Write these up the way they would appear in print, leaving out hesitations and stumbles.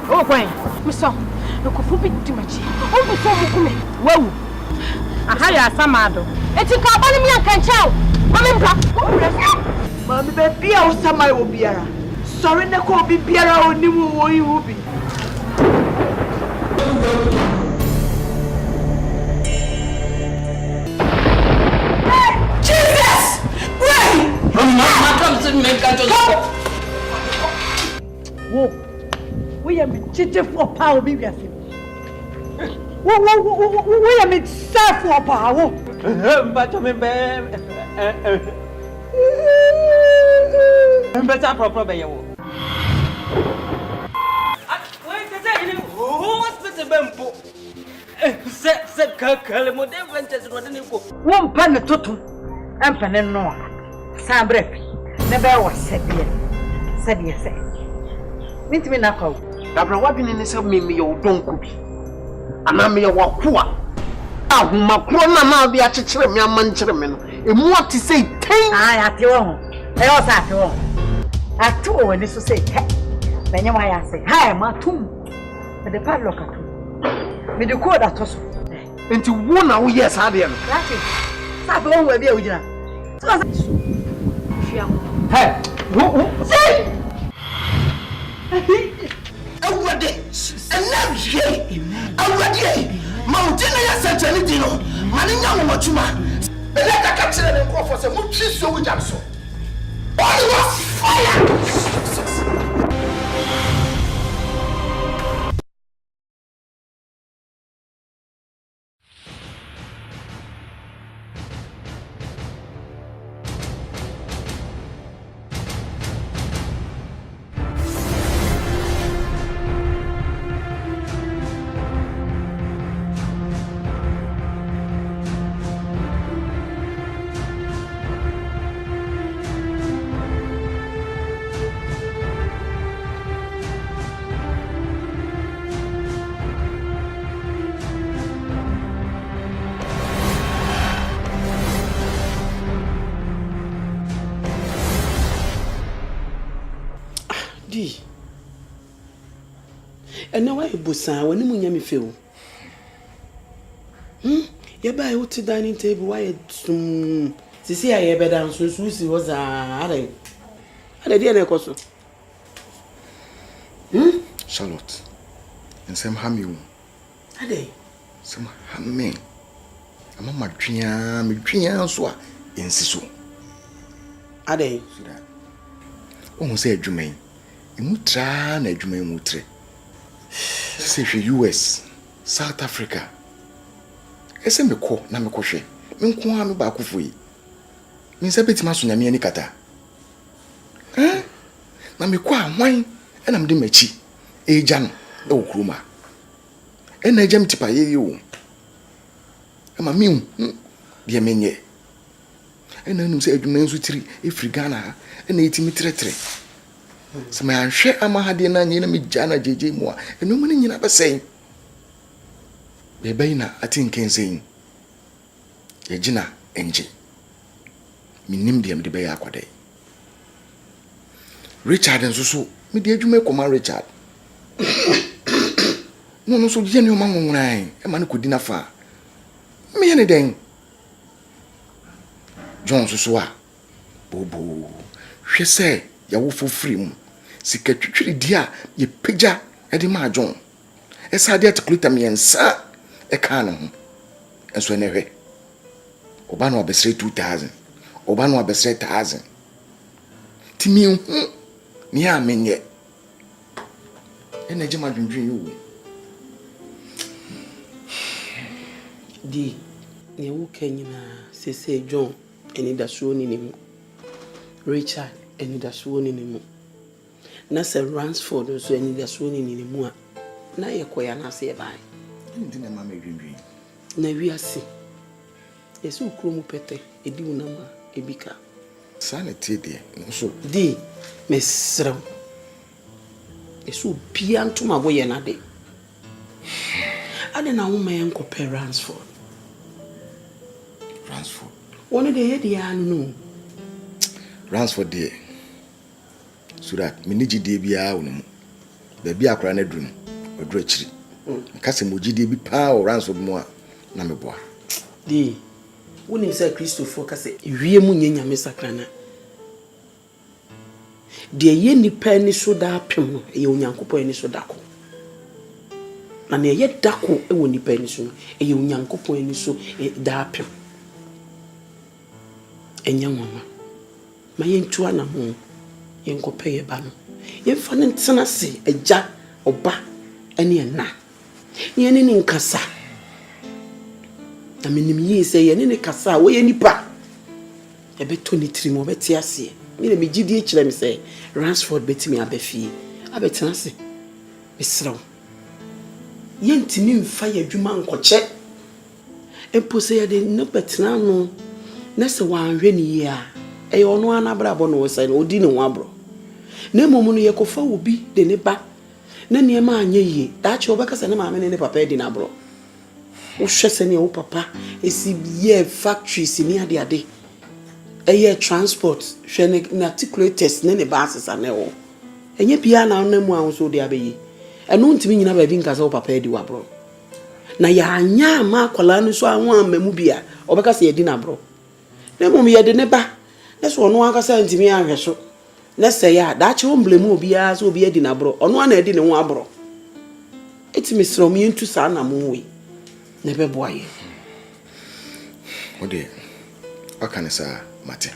Oh, wait, Miss Song, no coffee too much. Oh, before you come. Whoa, I had a samado. It's a carbon me and can chow. Mammy, baby, I was some my obiara. Sorry, the call be Piera or Nimu, you will be. Jesus! Wait! Mama comes to make a joke. Whoa, we are cheated for power, be with him. We are serve for power. But better proper by you. Wait, who was the bamboo? Set Kalemo, then went as one go. One pan of totum, and fan no Sam Breppy. Never was said you say. Meet me now. Dabra, what in this of me, your don't be. And I'm your walk. Ah, my crona now be at a children, your manchurman. And what to say, take I at your own. I also at your own. At two, and this will say, then you might say, hi, my tomb. But the padlock at two. Me do code at us. Into 1 hour, yes, I am. That's it. Stop on with you. Hey, say. Already, and now ye, already, Mountain Asante Dino, Manina Machuma, the letter capture and call for some much so with us. All was fire! And now I busa when you me feel. You buy out to dining table. Why to see I better than Susie was a dear Cosso. Charlotte, and some hammy. Are they? Some hammy. I'm on my dream, so in Sisu. Are they? Almost say Jumain. You try na Jumain mutre. Say US, South Africa. Ese me ko na me ko hwe. Me nko ha me ba akofo yi. Me nsa betima so nyame ani kata. Na me ko ahwan e na me de machi. Eja no e wo kroma. E na eja me tipa ye o. E ma me de menye. E na num se adwuma nso tiri e firi Ghana e na etimi tretre. Sama anhwe amahade na nyina me jana jeje mu a eno mu nyina besen bebe na atinken sen ye gina enje minim de me be ya akwade Richard nso me de adwuma koma Richard no so je ne o manwonran e ma ne kodi na fa me ye ne den John so a bobo hwe se ya wo fofiri mu sika twitwiri dia ye pagya e de ma John esa de atkulita miensa e ka no ho enso ne hwe oba no abesre 2000 oba no abesre 1000 timi hu ni amenye ene jema dwundwun yo di ne wo kanyina sese John eni da so ni mu Richard eni da so ni mu na se Ransford so eni da so ni mu a na ye koya na se bai ndi na mama dwundwun na wiase yesu ukromu pete edi unama ebika sanity de so di mesra yesu bia ntoma boye na de ade na wo man ko Ransford Ransford one de ye dia no Ransford dear. So that me niji de bia wo the bia akra na drum odro chiri. Kase moji de bi pa o Ransford mo a na me boa. Di woni say Christopher kase wie mu nyanya me sakrana. De ye nipa ni so da apem no ye onyankopon ni so dako. Na ne ye dako e wo nipa ni so no ye onyankopon ni so da apem. Enya nwama. Ma ye ntua na ho ye nkope ye ba no. Ye fa ne ntena se agya oba ene na. Ye ne ni nkasa. Na menim ye se ye ne kasa wo ye nipa. E beto ni tiri mo beti ase. Me me gidi kire me say Ransford betimi abafie abetena se besraw ye ntimi mfa ya adwuma nkoche empo se ye de no betena no na se wanhwe ni ye a e ye ono anabra bo no say no odi ne ho abro na momu no ye kofa obi de ne ba na ne ma anye ye da che obeka se ne ma me ne papa edi na abro wo hwe se ne wo papa esi ye factories ni ade eye transport hwe ne articulators ne bases anewo enye bia na onam a so de abeyi eno ntimi nyina ba bi nka se papa edi wa bro na ya anya ma akwala no so anwo amamu bia obeka se edi na bro na mum ye de ne ba na so ono aka se ntimi ahwe so na se ya da che omblemu obi a so obi edi na bro ono ana edi ne ho abro etimi sro mi ntu sa na mo we na be boaye ode Akan sa Mate.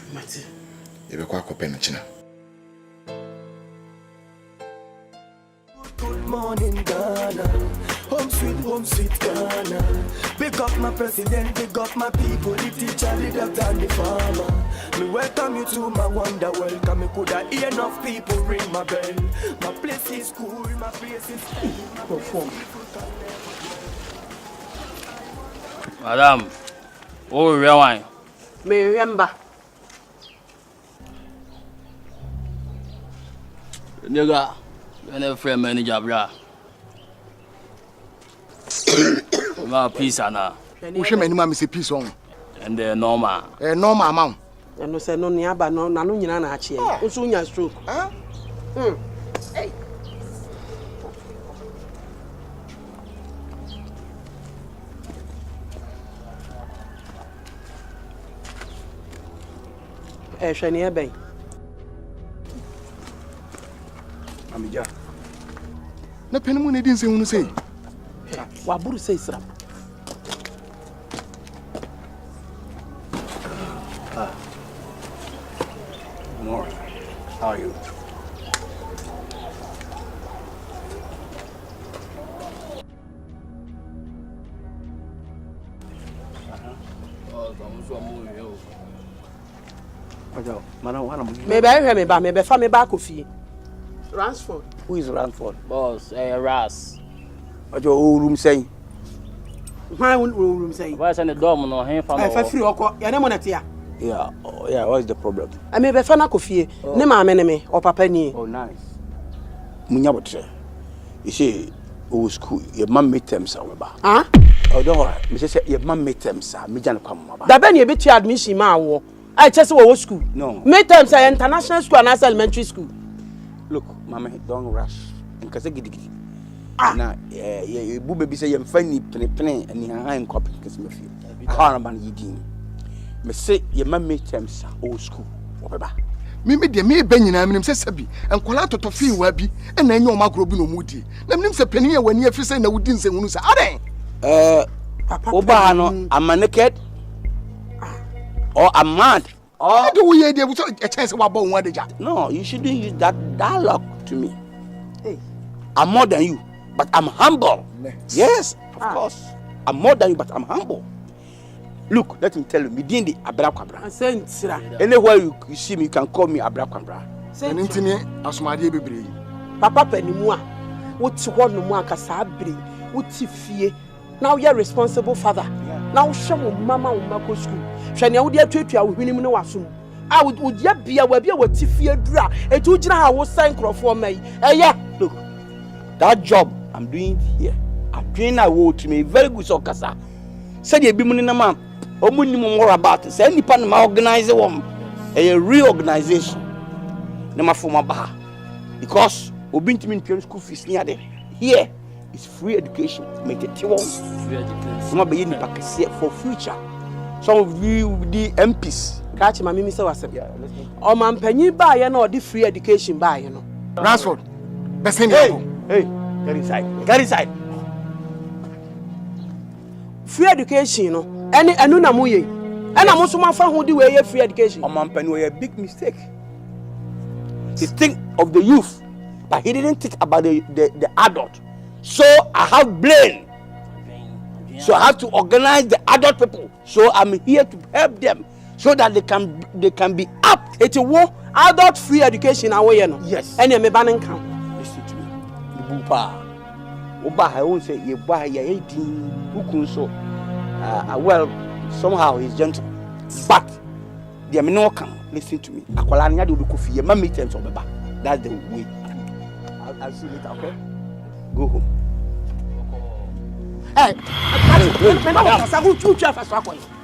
Ebe kwa kope na china. Good morning, Ghana. Home sweet Ghana. Big up my president, big up my people, the teacher, the doctor, and the farmer. Me welcome you to my wonder world. Cause me coulda hear enough people ring my bell. My place is cool, my place is cool. Madam, oh, real wine. Me remember. Nigga, you never friend manager, bra. My peace, Anna. Wo hwe mani ma me se peace on. And the normal. Normal amount. No say no niaba no na no nyina na ache e. Nso nya stroke. Hey. Hwe ne ben. Amija. Na penimu ne din se hunu sei. Wa buru sei sra. Morning. How are you? Me be fa me ba kofi. Ransford. Who is Ransford? Boss, Ras. Ojo room saying. Why room say? Why send the dom no hen fa no? Fa free oko. Ya ne mo na tia. Yeah, yeah, what is the problem? I me be fa na kofi. Ne ma me ne me o papa ni. Oh, nice. Munya botre. You see, old school, your mom made them sa ba. Ah? Oh, don't worry. Me say your mom made them sa. Me jan kwam ba. Da be na e beti admission ma wo. I chese wo school. No. Midterms are international school and elementary school. Look, mama, don't rush. Nkase gidigidi. Na you baby say you funny pene and you hang copy cuz me feel. How na yidin. Me say your mom made them sa old school. Obeba. Me de me ba nyina menim se sabi enkola totofi wa bi e na enye o makro bi no mudi na menim se pani ya wani afi se na wudi nse hunu se aden oba no am naked or I'm mad. Oh, do we hear a chance of about one day? No, you shouldn't use that dialogue to me. Hey, I'm more than you, but I'm humble. Yes, of course. I'm more than you, but I'm humble. Look, let me tell you, me didn't the Abrakwabra. Anywhere you see me, you can call me Abrakwabra. And intimate as my dear baby. Papa Penimua, what's one no more Casabri, what's fear? Now you're responsible father. Now show mama on Marco school. Shania would have to win no assume. I would yet be a webby what fear dra. A two general was sank for me. Yeah, look, that job I'm doing here, I'm doing a word to me very good. So, Cassa said, you'll be money, man. Or more about it. Say, any pan organize a woman. a reorganization. Number 4 bar because obin to me in school fees near there. Here is free education. Make it free education. For future. Some of you the MPs. Catch my mimi say was. Oh man, penny buy no the free education buy you know. Ransford. Hey, get inside. Get inside. Free education no. Any anu na muye. And I'm also my fan who do a free education. Oh man, penny a big mistake. He think of the youth, but he didn't think about the adult. So I have blame. So I have to organize the adult people. So I'm here to help them so that they can be up. It's a war adult free education away no. Yes. And you me banning count. Listen to me. Bupa. Oba I won't say you buy ya 18 who so well somehow he's gentle. But the no can listen to me. Akwala nya de obi kofi ye ma meet and so beba. That's the way. I'll see you later, okay? Go home. Hey,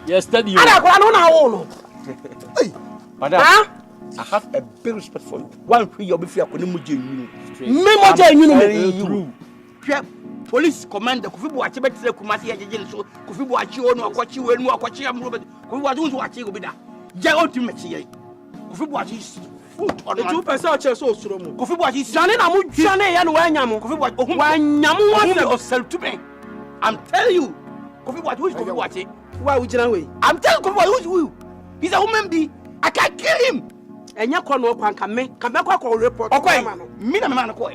yes, steady you. Hey, madam, I have a big respect for you. One free your before police commander Kofi Boachi betre Kumasi Ejeje so Kofi Boachi onu akwachi wenu akwachi amro Kofi Boachi unso wachi obi da je ultimate ye Kofi Boachi foot on the 2% che so osuro mu Kofi Boachi jane na mu jane ye no wanyam Kofi Boachi wanyam wo sell to me. I'm telling you Kofi Boachi who is Kofi Boachi why we jina we I'm telling Kofi Boachi who he's a woman being. I can't kill him enya kwa no kwa nka me kwa report okay me na me man ko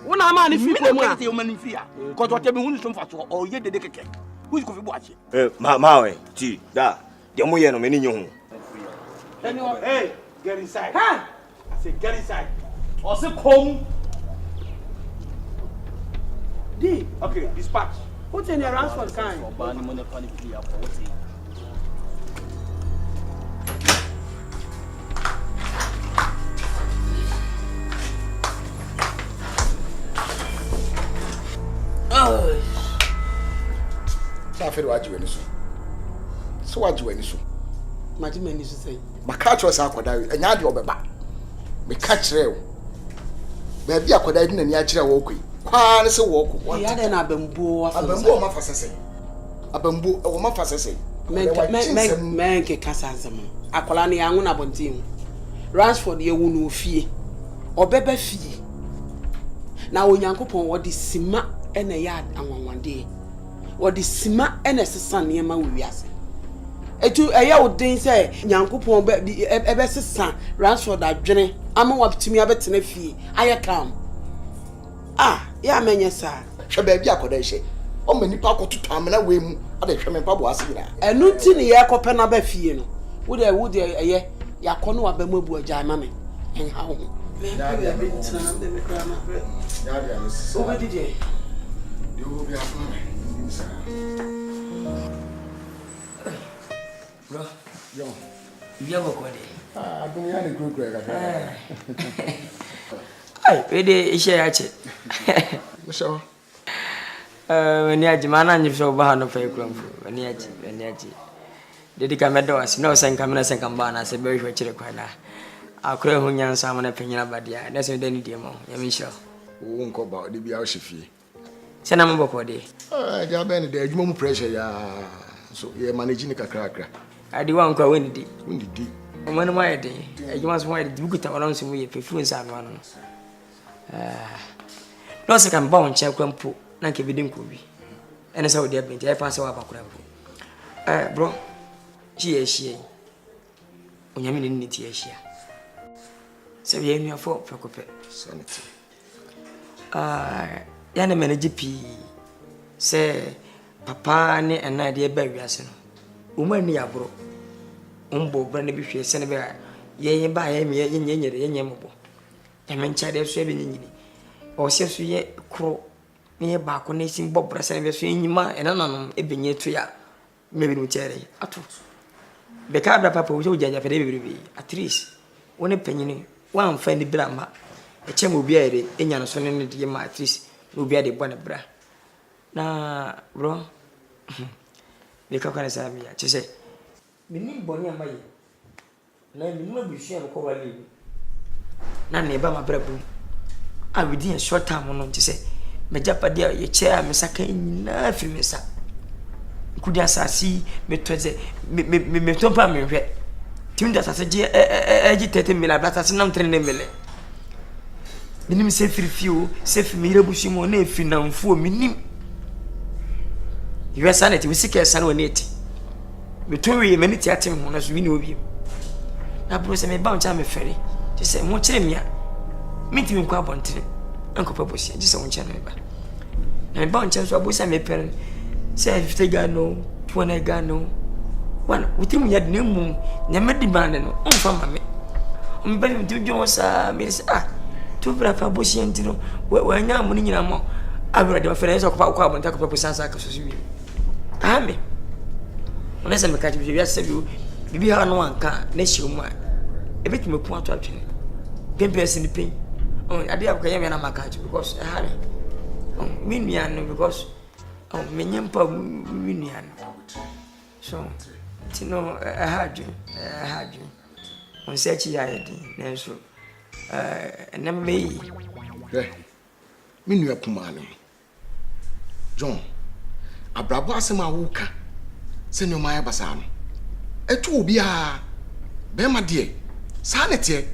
una man if you come a you man if ya cause what me hunu so fa so o ye dede keke who is Kofi Boachi ma ti da de mo ye no me ni nyu hu hey get inside huh I say get inside or say come D okay dispatch what's in your Ransford kind Safari wajiwe so. So wajiwe ni so. Majime ni so say. Maka cho sa akoda enya de obeba. Me ka kire wo. Ba bi akoda di na ni a kire wo koi. Kwa ne se wo ko. Ya de na abambuo wa fa. Abambuo ma fa sese. Abambuo wo ma fa sese. Men ke kasa nsem. Akola ne ya hu na bontin. Ransford ye wu no fie. Obeba fie. Na onyankopon wo de sima ene ya anwanwande. What the sima and a son near my wiase. Etu eya odin say nyankopon be ebesesa Ransford adwene ama waptimi abetene fie ayekam ya menye sa hwe ba bi akoda hye o manipa akototo amena we mu ade hwe me pabo ase gira enu ti ne ye kope na ba fie no wo de eye yakono wa ba mu abu agya ma me en ha ho ya bi abi tina de me kra na ya bi ani so o be dide de o bi afa me bro yo biya ko de adunya ne kukure ka ai pede ishe ya che so wani aji mana nyi so ba no fa ekuramfo wani aji dedi ka medo asi no sen kamena sen kamba na se be hwe kire kwa na akure hu nyansa mana penyina badia na se de ni die mo yami sho wo nko ba de bia o hyefi sena mo boko de ja ben de adwuma mu pressure ya so ye manage ni kakra adi wa nko we ni di ndidi omanu ma ye de adwuma so ma ye de bukuta wala nso mu ye pefu nsa no ano no se kan ba on che kwampo na nke bidin ko bi ene sa odi abenti e fa se wa bakura mpo bro chi ye hie onyame ni ni ti ye hia se bi enu afo pekope sanity ya na manage pi se papa ne ena de ba wiase no umani abro umbo bra ne bi hwe se ne ba ye ba ye me ye nyere ye nyembo ya mencha de so e bi nyini o se so ye kro me ba ko ne sim bobra se ne be so nyima ena nanom e benye to ya me bi no chere ato be ka bra papa wo janja fe de bi at least woni panyini wan fa ni bra ma e chem obi a ere enya no so ne de ma at least obi a de bo ne bra na bro be ka kana sa mi ya che se me ni boni amaye Na minimum bushia ko wale. Na ne ba mabrabu. A within a short time no nti say me japadia ye chair me saka nyina afiri me sa. Kudi asasi me toze me tompa me hwe. Tim da asase je eji 30 mil blata se nam 3 mil. Minim se firi fio se fi me rebushi mo na efi namfo minim. You sanity we seek san woneti. Me to we me niti atem ho na so wini obi. Na bro se me ba ncha me fere. Je se mo kire mia. Minti mi kwa bontre. Anko paposi je se mo ncha na me ba. Na me ba ncha so abosa me pere. Se 50 Ghana, 20 Ghana. Wana witimi ya dnemu nyame demand no onfa ma me. O me ba mi dwo sa me se tu bra fa bosi ntino wa nya mo ni nyina mo. Abra de fere so kwa bonta ko paposi sansa ka so so wi. Ame. Onesa me kaji bi ase bi ha no anka na hyimu a ebetime ku ato atwene pempesi ni pen ade akwa yeme na makaji because hare me nua no because me nyempa me nua no so tino haju on search ya yedi na so na me nua kuma no John abrabo asema wuka se no maya basa no etu obi a be ma de sa ne tie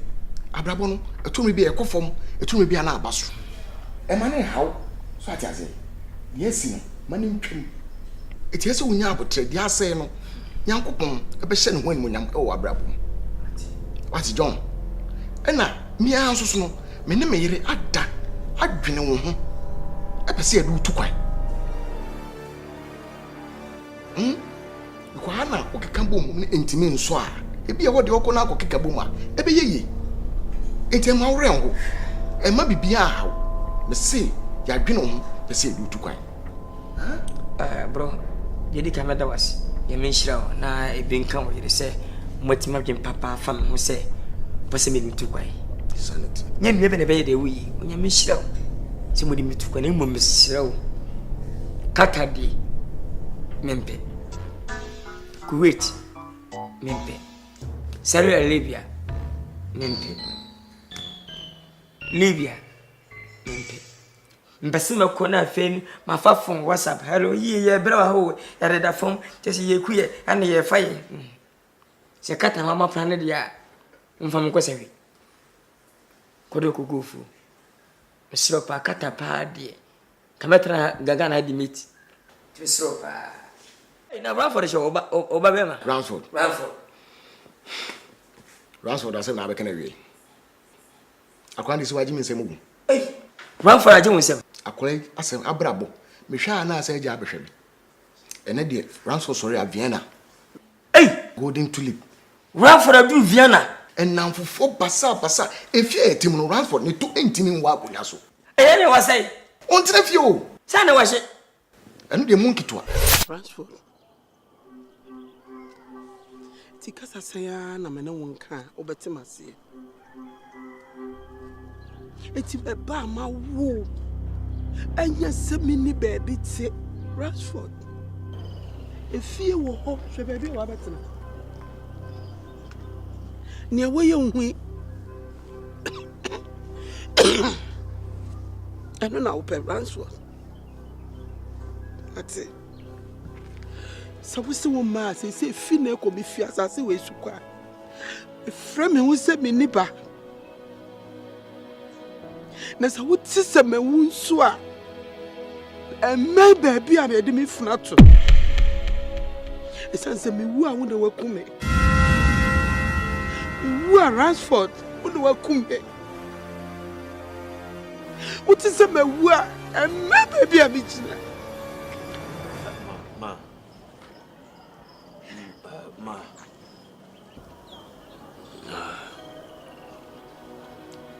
abrabo no etu me bi ekofom etu me bi na abaso e ma ne haw so ati ase yesi no ma ne ntwem eti ese wonya abotre di ase no nyankopon e be hye ne ho ani nyam e wo abrabo wati John ena mi anso so no me ne me yire ada adwene wo ho e pese e du tukwan kwa na okeka bom ne entimi nso a ebi e wo de okọ na akokeka bom a ebe yeye etem awre ngo e ma bibia a me se ya dwene ho be se du tukwan bro yedi kameda wasi ya menshira na ebenka wo yede se motima dwen papa fam ho se pose me du tukwan sanity nya me be ne be yede wi nya menshira se mo di mi tukwan mo mesira wo kakadi mempe Kuwait mempe Saudi Arabia mempe Libya mempe mbasima ko na fen mafafon WhatsApp hello ye bra ho ya reda fon tese ye kuye ana ye faye se kata mama plan dia mfam ko sewi kodo ko gofu siropa kata pa die kametra gaga na di meet siropa ina Bradford show oba bema Ransford ase na abeka na wie akwandi se waji nsem ogu Bradford aje nsem akwai asem abrabo mehwa na ase aja abehwe bi ene de Ransford sorry a Vienna golden tulip Bradford adu Vienna enamfofo basa efie etim no Ransford ne to entimi nwa akonya so ne wasai ontina fie o sa na wahye eno de munkitwa Ransford tikasa saya na mena wonka obetimase eti beba ma wo anya semini baby ti Ransford efie wo ho hwe baby wa betina ne wo ye hu eno na wo pe Ransford ati sabusi wo ma se fi na ko bi fi asase we sukwa frame hu se me niba na sa wo ti se me hu nso a me baby a me de me funa to esanse me wu a wo de wakume wu a Ransford wo de wakume wo ti se me wu a me baby a me jina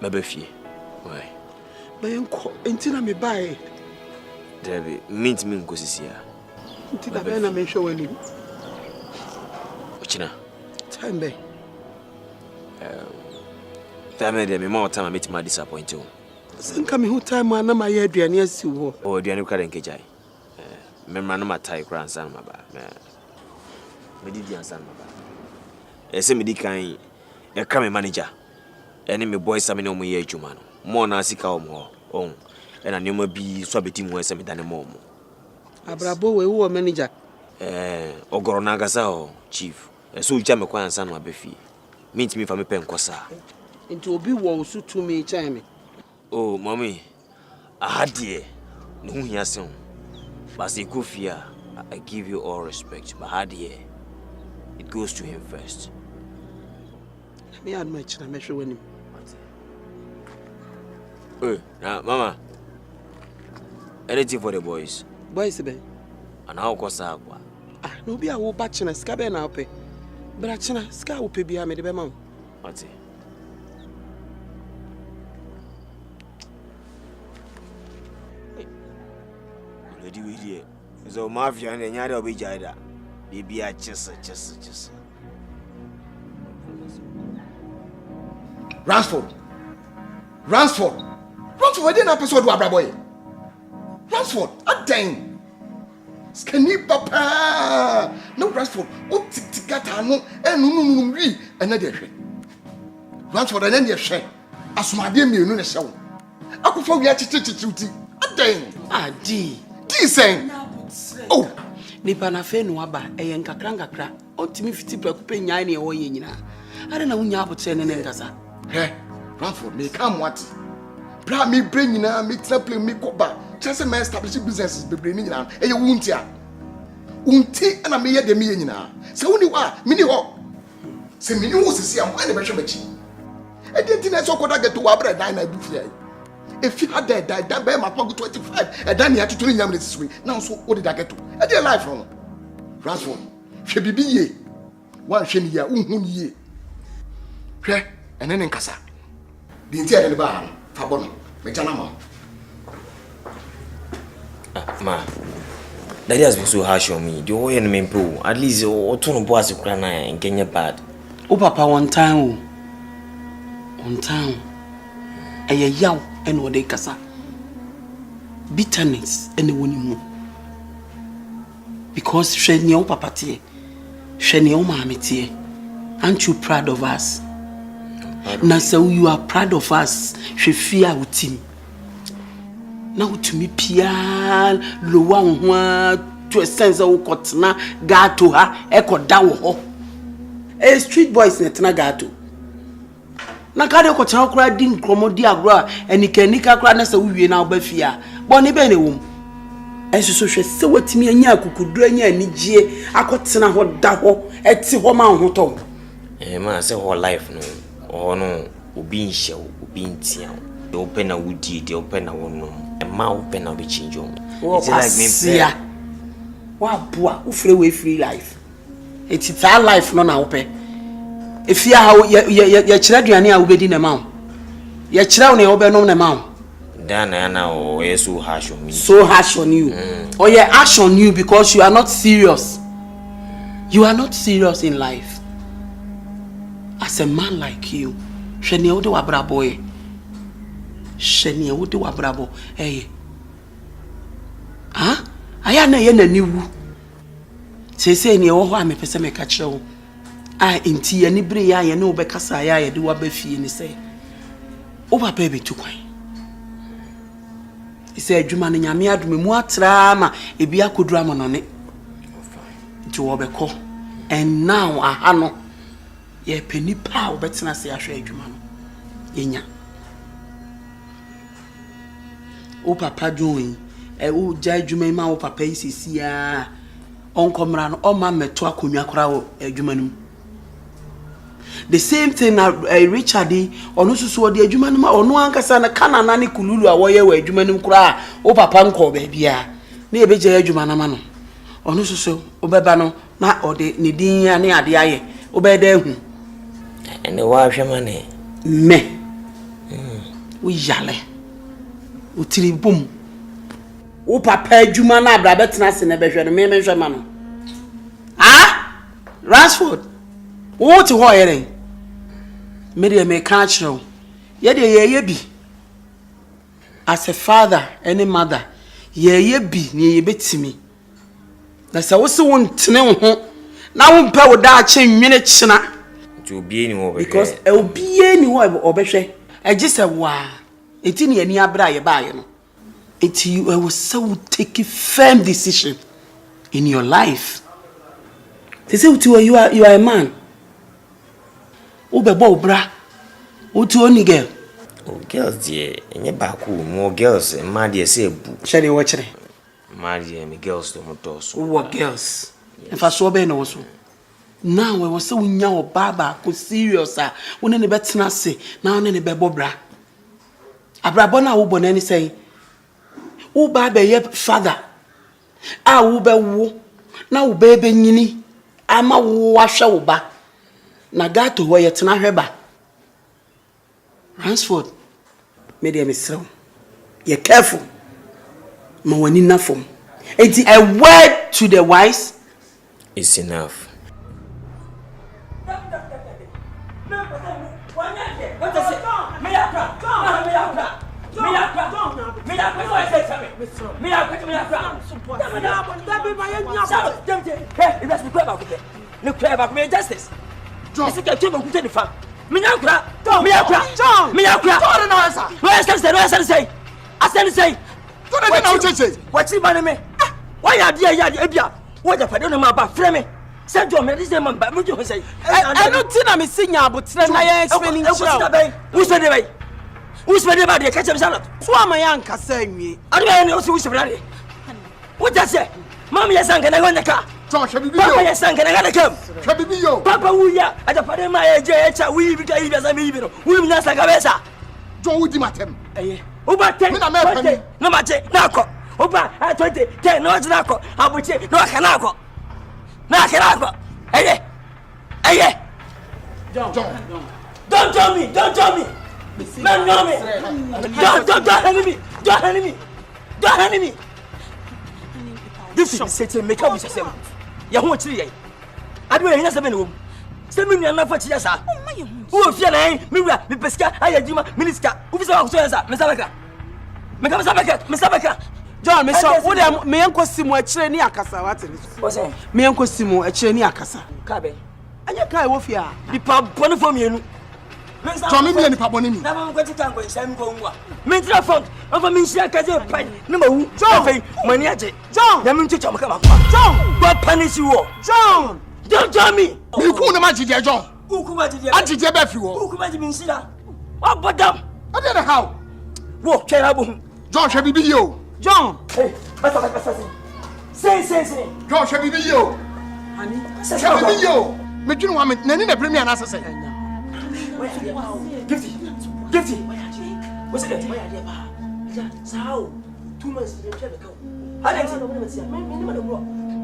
Mabefie. Why? Bayenko, entina me bae. Debi, mint me nkosisia. Entina be na me hwe wani. Ochina. Time be. Time de me ma otama metima disappoint you. Sanka me hu time na ma ye aduane asi wo. O aduane kra nkejai. Memra no matai kra ansan maba. Me didi ansan maba. Ese me di kan a crime manager. Any me boys some no me human. More na sika omo. Oh. And a new be swabiti mo some than a mom. Abrabo we who manager. Ogoronagasa chief. So you jam a quan son of befi. Meet me for me pen kwasa. Into obi wo so to me chime. Oh, mommy. I had dear. No here soon. But say go fear. I give you all respect. But had dear. It goes to him first. Me add my china measure when him. Hey, now, mama. Anything for the boys. Boys be. And how kwasa kwa. Ah, no be a wo ba china ska be na ope. Bra china ska wo pe bia me de be ma. What's it? Lady we here. So mafia and nyada obi jaida. Baby a chess. Ransford, where did episode wa boy? Ransford, a dang. Skinny papa. No Ransford, what tikata no, and no, another shit. Ransford and then your share. As my dear me, no show. I could forget to a dang. Ah, D saying. Oh, nipa na fe no aba eyen kakra otimi fiti prakupe nyaa ne wo ye nyina are na wunya abotre ne ngasa he Ransford me come what bra me brain nyina me play me koba chance me establish businesses bebre ni nyina eye unti na me ye de me ye nyina se woni wa me ni ho se me ni ho sisi am ene be hwe bachi e de ntina so koda get to wa bra dan na du fia if you had that by my pocket 25 and then you had to turn yam this way now so what did I get to e dey life from Ransford hwe bibi ye wan hwe ni ya unhu ni ye hwe ene ne nkasa di nti ade ne ba fa bono me jana ma Ma, Daddy has been so harsh on me. The way you mean, at least or two no boys who cry and Kenya bad. Oh, Papa, one time. A yow and what they casa. Bitterness and the one you because she oh Papa tie, she oh Mammy tie. Aren't you proud of us? Now, so you are proud of us. She fear with him. Now to me pian lowa to a sense of kotna gato ha eko dawo ho e street boys netna gato na ka de kotna kura di nkromo di agro nika kura na se wiwe na obafia boni be ne wom enso hwe se watimi anya akukudura anya anigye akotna ho da ho eti ho ma ho to ma se ho life no ono obi nhye obi ntia the open na wudi the open na wono ma open na be change on it's like me wa boa ufre we free life it's that life no na open if ya how ya kira duane a ubedi na ma ya kira na obe no na ma na o so harsh on me so harsh on you or yeah harsh on you because you are not serious in life as a man like you shene odo wa braboy sheni e wode wabrabo aya na ye naniwu sese ni e wo ho amepese me ka kire wo enti ye ni bire ya ye ne obekasa ya ye de wa ba fie ni se o papa be tukwan ise adwuma ne nyame adome mu atra ma ebi akodura mo no ne nti wo beko and now aha no ye peni pa obetena se ahwe adwuma no yenya o papa join o jai dwuma ma o papa isisi a onkomra no o ma meto akonwa kora o adwuma num the same thing na Richard ono susu o de adwuma num ono ankasa na kanana ne kululu a woye wa adwuma num kora o papa nko ba bia na ebeje adwuma na ma no ono susu o beba no na o de ne din ya ne ade aye o be da hu ene wa hwema ne me o yale utiri bum o papa adwuma na abra betena se na behwe no me hwe ma no Ransford wo ti ho yere me de me ka kire ye de ye bi as a father and mother ye bi ni ye betimi na se wo se won tene ho na wo mpa wo da a che nwene china to be any because it will be anyone or better. I just said, wow, it's in any abra buy. It's you, I was so take a firm decision in your life. They say to you are a man. Ube bo bra. Utu only girl. Oh, girls, dear, and your back more girls, and my dear say, Shall you watch it? My dear, me girls don't want What girls? If I saw Ben also. Now I was so young, Baba, could serious, when any bet say, now any bebobra. Abrabona ubon any say, O Baba, ye father. Ah, ube wo. Now baby nini. Ama washa uba. Nagato where yet na heba. Ransford, media misro. You're careful. Mawanina form. It's a word to the wise. It's enough. Why are you what the father no about frame? Send your medicine man, but you say, I don't think I'm a singer, but I explaining. Who's the way? Who's the way? Catch him salad. So am I uncle saying me. I don't know who's ready. What does it? Mommy, yes, I'm going to go in the car. Papa, yes, I'm going to come. Papa, we are at the father, my JH, we will get as a baby. We not like a vesa. Don't do matem. Over 10, no matter, Nako. Over 20, 10, no, Nako. I would say, no, I cannot. Nakarako. Hey. Don't tell me. Man, no me. Don't enemy. Don't enemy. This is setting make up with yourself. You want to I do a seven. 7 million for Chiasa. Who of your name? Mira, the Pesca, I had Jima, Minister, who is our Mr. Baka. John, me so wo dem me enko simo a kire ni akasa what is me enko simo a kire ni akasa ka be anya kai wo fia nipa bonu fo mienu John me nipa bonu mi na ma kwati tango nsam ko nwa me tra front of me nsia ka je pan na ma wu John fe mani aje John na me ntucha maka makwa John go punish you John don't tell me me ku na ma jide John ku ma jide ajide be fi wo ku ma jide nsira wa bodam ade na how wo kera bo John she bibi yo John, hey, say. John, shall be you. Honey, shall be you. Me do want me. Nani na premier na say. Gifty. What's it? Sao? 2 months to the go.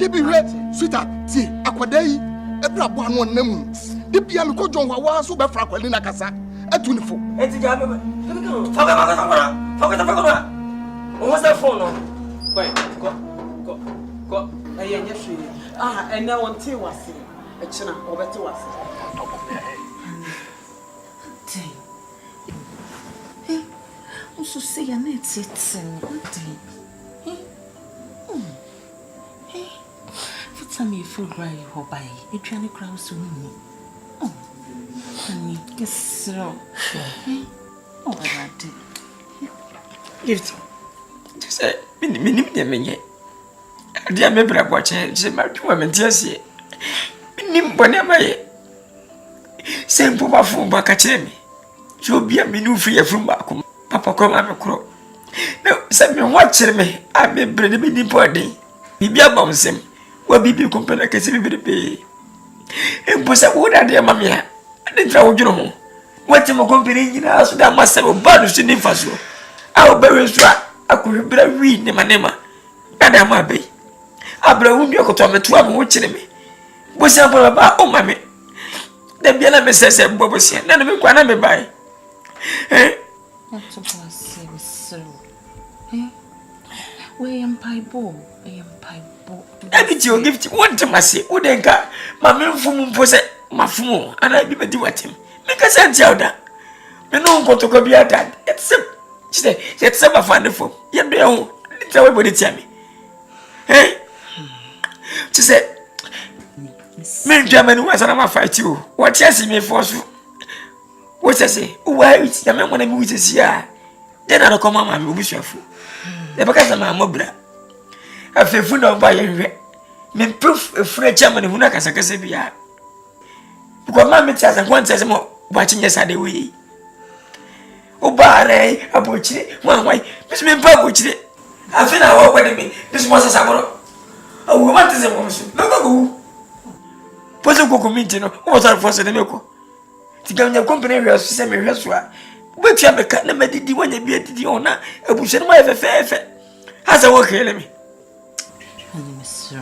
They be red, sweetheart. See, akwadai. Ebra bo anu nam. They be am ko John wa so be fra kwali na kasa. Atunifo. Enti ja be. Focus. What's that phone on? Wait, go. And now on tea was a china over to us. Hey, I'm so say I need it. Hey, for time you feel dry, you by a trying to crowd soon. Oh, honey, guess so. Oh, I did. Give say minim de menye dia me bra boche se ma twa mentiase minim bone maye se mpo ba fu ba ka kire me so bia minu fu ya fu ba ko papa ko ma me kro no se me wa kire me a me bre de minim podi bibia bom sem wa bibi ko pena ka se bibi be mpo se wo da de ma me ha de tra wo dwuro ho wati mo ko pere nyina so da ma se ba do sini faso a o bewe so akubra wi ne manema ada ma be abra wu ndio ko to metu am wo kire me bo se ba o ma me da bia na me sese bo se na me kwa na me bai to pass so we am paibo abi o gift want ma se wo de nka ma me mfumu mpo se mafumu ana bi bedi watem me ka se ntiawda me no nko to ko bia dad it's she said, "It's a funny for you. Know, it's a way to tell me." She said, Me German was an fight you. What yes me force you? What I say? Why it's the man when I move this year? Then I'll come on and will be careful. Because I'm a mobile. I feel food on by a me proof a French German who knock as a Casabia. Because my mitters and one says more watching us at the way. Oh, Barry, a butcher, one way, Miss Mimpa butcher. I feel our wedding me. This was a summer. Oh, we want to say, no. Posso committee no o sar force de meko ti ganya company we so me hweso a beti abeka na medidi wanya bi adidi ona abuhwe no ma efefe hasa wo kele me ani mesro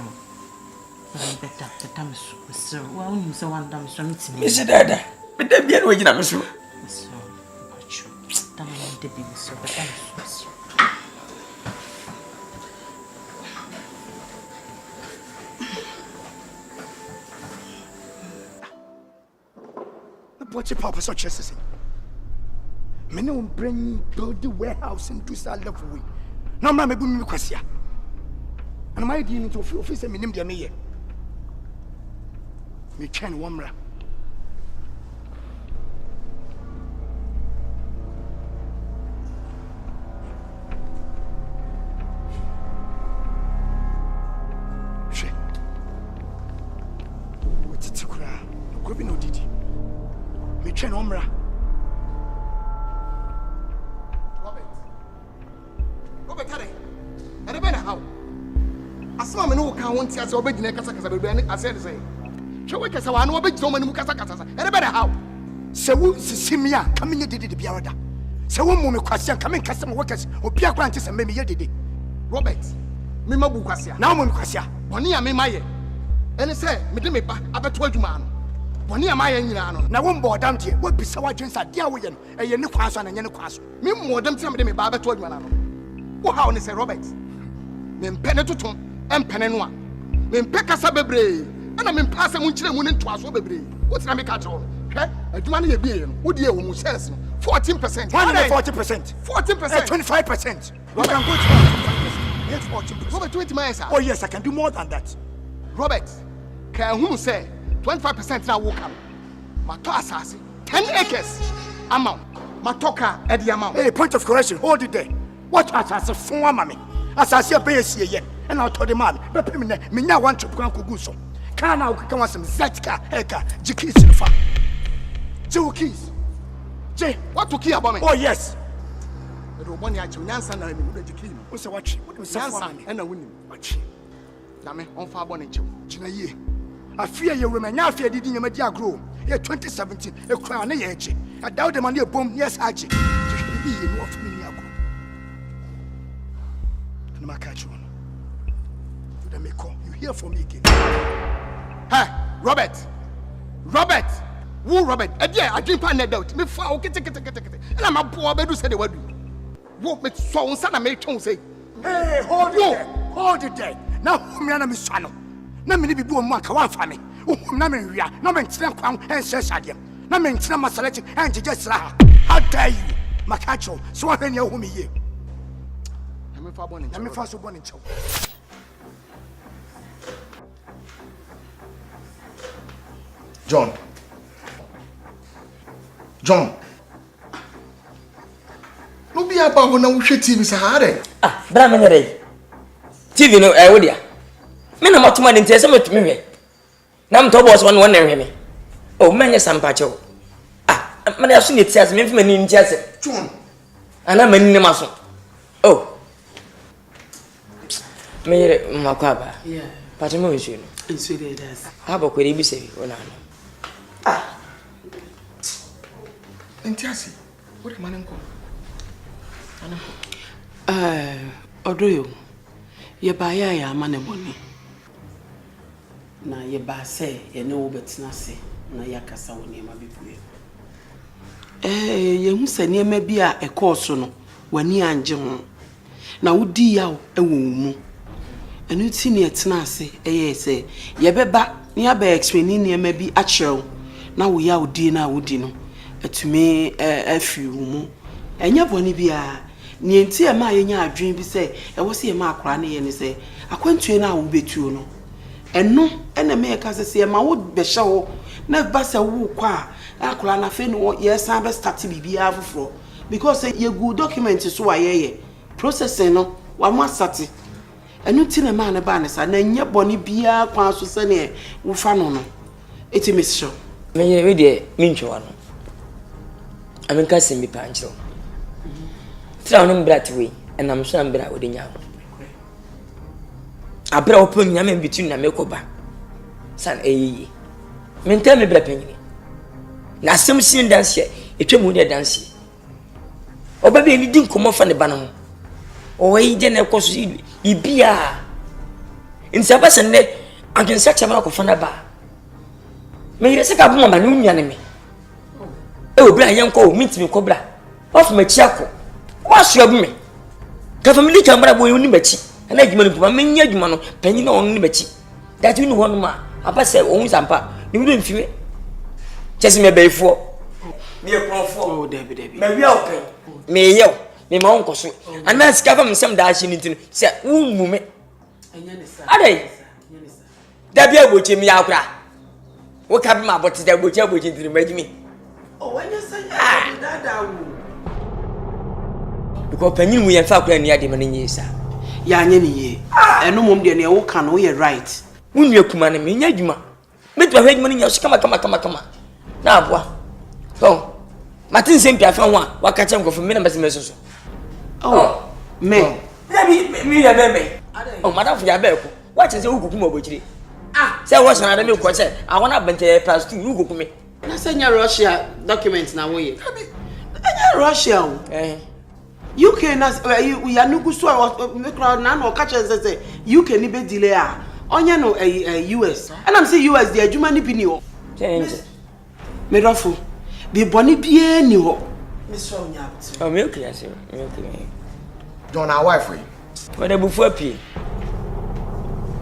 o beta tata mesro wa uni se wanda mesro mitimi me se dada me da bia no gina mesro pacho tama de bi mesro beta mesro What's your papa such as many will bring build the warehouse and do that level way. No, mamma, me question. And my dealing to office and minimum the mayor. Me can wamra. She. What's it to cry? No, go be no didi. Me chen omra. Robert Kare. And be na how? Asma me no kan won ti ase obegina kasa be ani ase de say. Che we kasa wa no obegina mani mu kasa. And be na how? Se wu sisimia kamenye dede de biarada. Se wo mu me kwase kan me kasa me wakasi obi akwa nti se me ye dede. Robert, me mabu kwase. Na mo me kwase. Boni ya me maye. Ene se me de me ba abeto adwuma no. Boni am I nyina no na wo mbo dam tie wo bisa wa dwensa dia wo ye no eye ne kwaso na nye ne kwaso me mmo dam tie me ba beto adwuma no wo ha ne say Robert me mpene totom empene no a me mpe kasa bebre ana me mpa asa mu nkire mu ne ntoaso bebre wo tina me ka tro hwe adwuma no ye bie no wo die wo mu shares no 14%. 40%. 14%. 25%. What can go to 25%? Yes, 14%. Robert, 20 miles. Oh yes, I can do more than that. Robert, can who say 25% now will come. Mato asasi 10 acres amount. Matoka at the amount. Hey, point of correction. Hold it there. What asasi for mami? Asasi a pay yen. And I'll tell the man. But me now want to go go so. Can now come on some zetka eka jikis in fa. Two keys. J, what to key about me? Oh yes. The money I nyansa na me the jiki. What's the watch? What was nyansa and a winning. Watch. Dame on far bonnet. Jina ye. I fear you remember now fear didn't you grow. Year 2017, a crown a year. I doubt the money boom, yes, Haji. You be in what familiar group. And my catch one. You don't make call. You hear from me again. Hey, Robert. Robert. Who Robert? Yeah, I drink pan doubt. Me for get. And I'm a poor bedu said the word. Walk me so son I made tongue say. Hey, hold it there. Now me and Miss Sano. Na me ni bibu mu aka wan fa me na me wia na me ntina kwan en hye na me ntina masalachi en jeje sra how dare you makacho so hwe ne hu me ye na me fa boni na me fa so boni nchew John no be aba ho na wo hwe TV sa ha de bra me nyere TV no wo dia me na matuma de ntese metumi hwe na mto boss won na hwe me o menye sampa chew me na so ne tiase me mfima ni ntiase John ana mani ne maso oh me yere makwaba yeah pati mo nsu no nsu de das ha ba kwere bi se wona no ntiase wo de manen ko odoyo ye ba ya amane boni na ye ba se ye ne wo betina se na yakasa woni ma bibue ye hu se ne ma bi a ekoso no wani anje ho na wodi ya ewo mu enu ti ne etina se ye se ye beba ne aba explain ne ma bi a chew na wo ya wodi na wodi no etumi afi wo mu enya boni bi a ni enti e ma ye nya adwen bi se e wo se ye ma akora ne ye ne se akwantue na wo betuo no eno ena me ka se ma wo be hye wo na ba se wo kwa akula na fe no yes an be start bibia afoforo because ye good document so ayeye processing no wa mo asate enu ti na ma na ba ne sa na nye boni bia kwa so se ne wo fa no no eti mesho me we de minchwa no amenka sembi pancho tra wonim brat we enam so am bra wode nya abra opon nya me bitu na mekoba san eyi mente me bra panyini na asem sin dance etwemu de dance oba be ni din komo fa ne ba no o yi je na ekoso ibia insaba sene anken sakcha ma ko fa na ba me yire sika bo ma nu nyane me e obra yanko mitimi ko bra of ma chi akọ waso abu me ka family camera boy oni bachi na adwuma no puma menya adwuma no panyi na on ni bachi that you know one ma apa se ohun sampa ni mi do mfime chese me beifo me ekonfo oh debi me wi open me yew me ma onko so ana sika fam sem da ahye ni tin se wummu me enya ne sa adai dabi agboche mi akura wo ka bi ma boti da agboche tin magimi oh enya sa ya dada wo because panyin mu yemfa akura ni ade mane nyesa ya anye ni ye eno mom de ne wo ka no ye right wunu akuma ne me nya adwuma metu ahwe adwuma ni nya so kama na aboa so matin sem pia fa ho a waka chem kofo me na bese meso so oh me me ya be oh madam fu ya be ko wa chen se wukuku mo bochire se wo sana me ko che awona bente plus 2 wukuku me na senya Russia document na wo ye enya Russia o UK na we anugu so me crowd na no ka chen se UK ni be delay a onye no US and am say US the adwuma ni bi ni ho change me rofo bi boni bie ni ho me so nya abti oh me okay ase me okay John our wife we what the bufu apie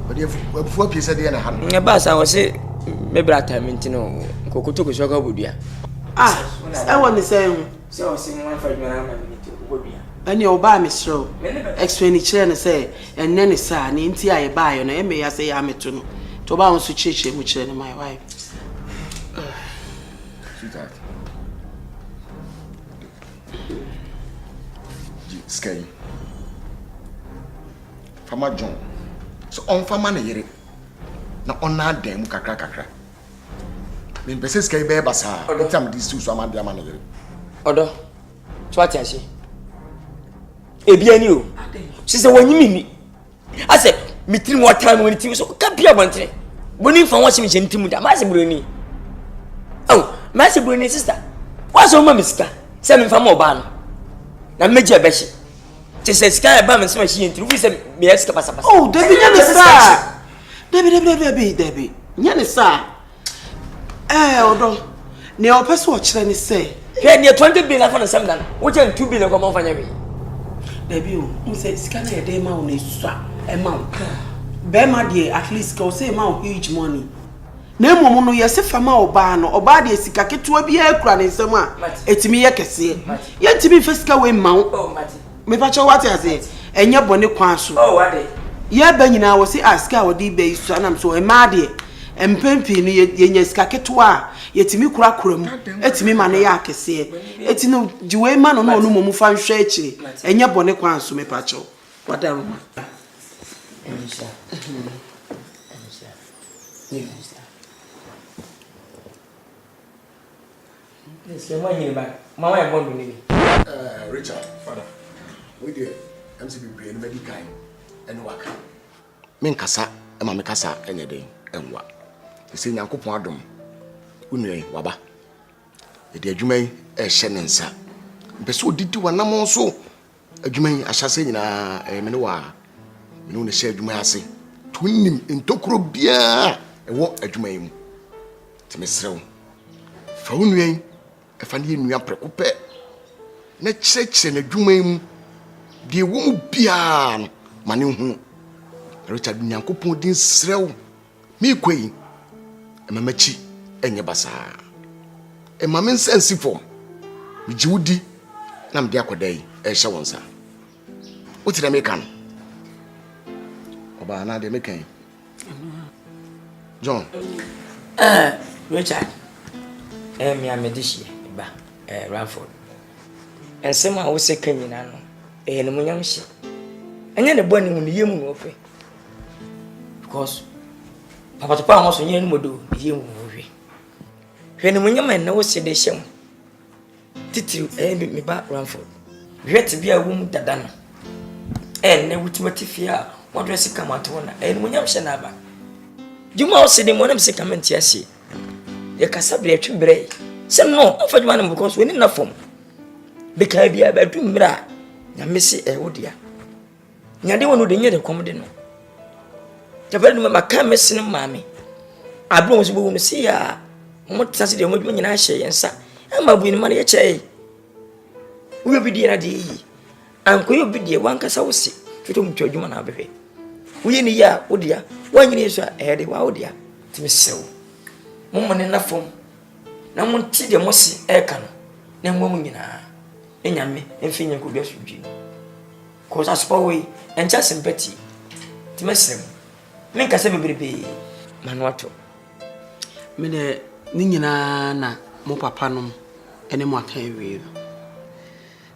but if bufu apie say dey na han ne ba sa wo se me brata minti no kokoto ko shoga bodua e won say hu se o se mo fa dwara na minti ko bodua ani oba me sro explain chere ne say enne ne sa ne nti aye ba yo na e me ya say ya meto no to ba won so cheche mu chere ne my wife sweetheart Sky Fama John so on fama na yere na ona dan mu kakra me pese Sky be basa otam dis so amade ama na yere odo so atiase ebiani o sise wanyimi ni ase mitiri mo time woni timi so ka bia bantre boni fa won chimi ntimu da ma se buroni oh ma se buroni sister wa so ma miska se me fa mo ba no na meje beshi tese sika ba me sema shi ntru fi se me eska pasa oh debi nya ne sa debi nya ne sa odo ne opese o kire ne se he ne 20 billion for na sem dan wo je 2 billion ko mo fa nya wi debi o say sika na ye dey ma o ne sua e ma o be ma de at least ko say ma o huge money na emu no ye se fama oba no oba de sika ketua bia akura ne nsem a etimi ye kese ye ntimi fisika we ma o me pa cho what ase enye bone kwan so oh wade ye ba nyina wo se aska wodi be isu anam so e ma de empempi no ye nya sika ketua yetimi kura mu etimi ma ne ya kese eti no jiwe ma no no no mu fa nhwe akire enye bone kwan so me pa cho wada roma Yes, your money back. Mama, I want to leave. Richard, father, we did MCB pay anybody kind and work. Men kasa, and Mamma Cassa, any day, and what? You see, Uncle Pardon, Unre, Waba. The dear Jume, a Shenansa. Beso did one number so. A Jume, I shall say in a Menoa. You know, the share Jumasi. Twin him in Tokro Bia, and walk a Jume. To Miss Row. For Unre. Efani nua prekope na cheche na dwuma de wo bia no mane hu Richard Nyankopon din srew mi kwei emamachi enye basa emamen sensi form mi jiwudi na mde akodai e hye wonsa o tire me kan oba na de me kan John. Richard. Me amedishi ba Ranford. And somehow we say Kenyan no. No munyamshi. Anya ne boni mu yemu no ofe. Because papa to pa mo so nyen modo yemu hwe. Hwe ne munyama na wo se de hyem. Titi me ba Ranford. Hwe te bia wo mu dada no. Ne wutimati fia wo dress kamato na ne munyamshi na ba. Juma wo se de mo na me se kamenti ase. Ye kasabre atwibre. Sem no afadwuma no because we ni na fom. Beka bia ba dumra. Na mesi wodia. Nyade wono de nyede komde no. Tabale no maka mesi no maame. Abro mo so bo no si ya. Mo tsase de mo dwuma nyina hye yensa. Ema bu ni ma ye chei. Wo bi die na de yi. Anko yo bi die wankasa wo si. Fito mu twadwuma na abehwe. Wo ye ni ya wodia. Wa nyine so de wa wodia. Timi sew. Mo mo ne na fom. Na mo ti de mo si eka no. Na mo mu nyina. Enyame emfinya ko bia sudwi. Cause aspowe encha sympathy. Timesem. Menka se bebrebe manuato. Me de ni nyina na mo papa no ene mo aka ewe.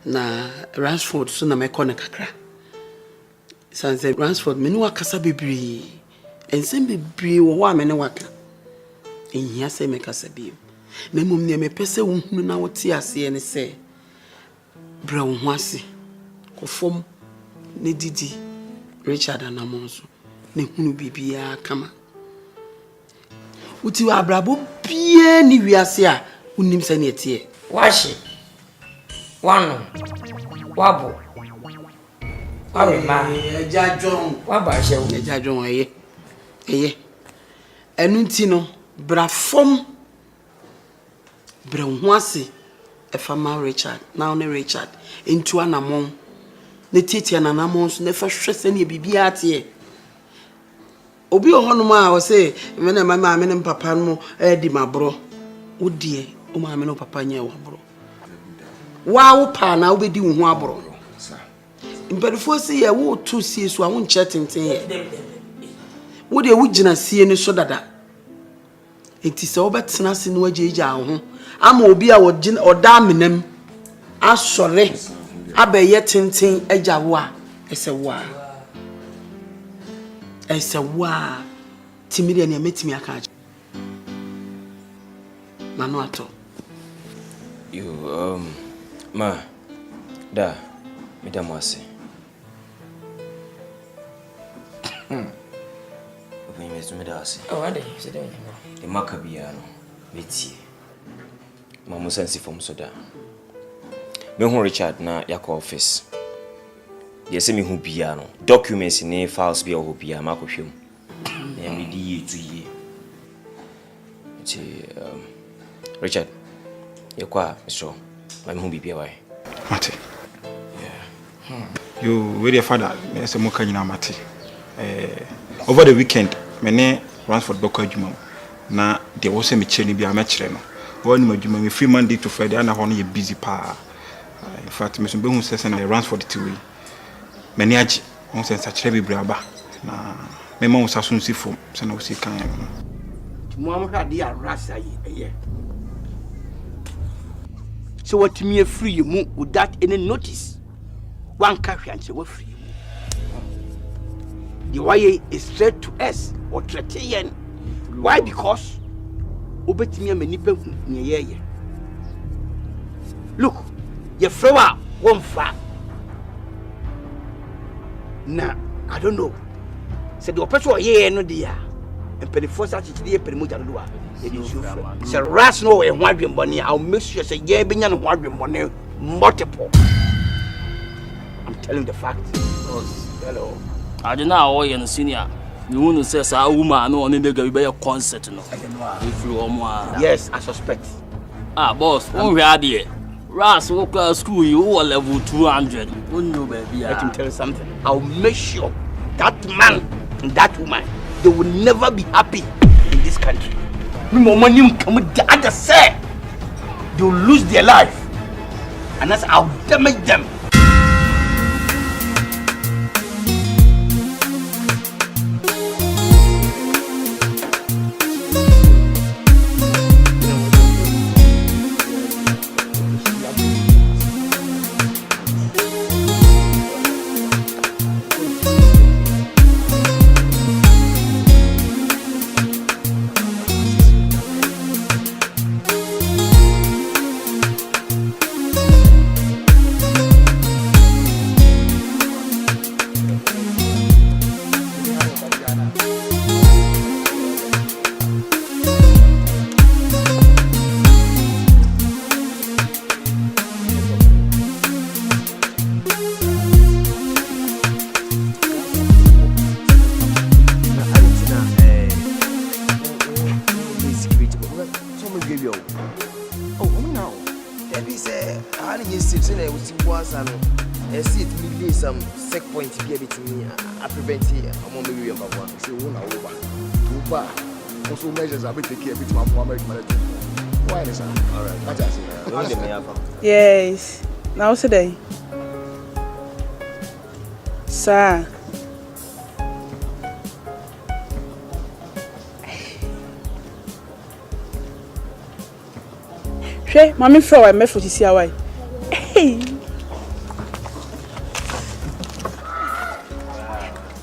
Na Ransford so na me kɔ ne kakra. Sanse Ransford me ni wakasa bebree. Ensem bebree wo wa me ne waka. Ehia se me kasa bi. Na mum ne me pese wo hunu na wo ti ase ne se. Bra wo ho ase. Kofom ne didi Richard anamonso ne hunu bibia kama. Uti wa abrabo bie ni wiase a unim se ne etie. Washi. Wano. Wabo. Wabema. Ejajon. Waba shewu. Ejajon eye. Enu nti no bra fom. Bra ho ase. Efama Richard. Now ne Richard. Into anamon. Ne titia na namon so ne fa hwese ne bibia atie. Obi ohonuma a wo se me na mama me ne papa no di mabro. Wo die o ma me no papa nya wo abro. Wa wo pa na wo bedi wo ho abro. Imperfo se ye wo to sie so a wo nche tenten ye. Wo de wo gina sie ne so dada. Enti se wo betena se no agyeja ho. Ama obi a wo gina oda menam asore abeye tenten agyawo a esewa. Esewa timiri ne metimi aka. Manu ato. You ma da midamwase. Open me to medasi. Oh, ade, se de nyama. The makabia no metie. Mamu sensi from soda. Me hu Richard na yakọ office. Ye se me hu bia no. Documents ni files bia ho bia makohwem. Na me di ye tu ye. Richard, you kwa so I'm home bibia why. Mate. Yeah. You with your father, there's a moka nyina mate. Over the weekend, me ne Ransford boko adwuma. Na there was me cheni bia me kire no. One ma adwuma me free Monday to Friday na hono ye busy pa. In fact, me so be hu sese na Ransford tiwi. Me ne agi, on sense kire bebre aba. Na me ma usaso nsi fom, se na usi kan no. Mo am hwade ya rasa ye. So what me free you without any notice. One cash and say what free you. The way is straight to us or Tretian. Why? Because obetimi amanipa nyeye. Look, your flower won't far. Nah, I don't know. Said the person here no dia. And penny force at the perimeter do. So ras no and one money. I'll make sure say yeah be and one money multiple. I'm telling the fact. Hello. I don't know why senior. You want to say a woman no only the be a concert no. If you yes, I suspect. Ah boss, when we are there. Ras walk school you all level 200. Don't know baby. Let him tell you something. I'll make sure that man and that woman they will never be happy in this country. Me money come the other say they will lose their life. And that's I'll damage them. Maybe say, I didn't sit in there with once and see it me some sick point to give it to me. I prevent here. I'm on maybe number one. Say, one over. Uba. Also measures a bit take care of it. My American. Why is that? All right. What I say? Yes. Now today. Sir. She, mommy fro I met for to see why. Hey.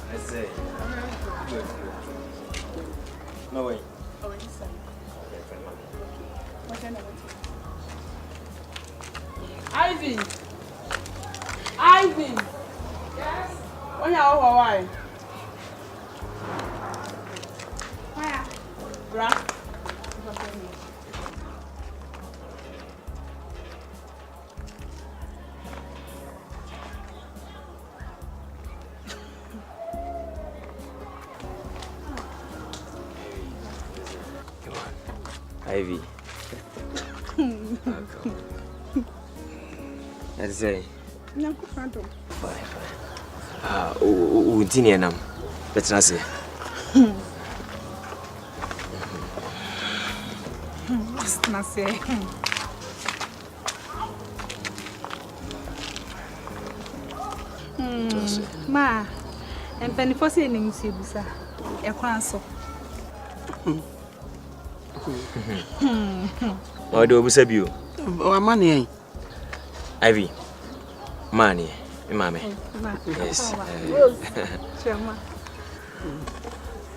I say. No way. Ivy. Ivy. Yes. When you are why? Why? Bra. Ivy. I say. Fine. Untini nam. Let's not say. Let's not say. Ma, and penny for saying Sibusa, a cranso. Why do we say you? Oh, money. Ivy. Money. Mammy. Yes.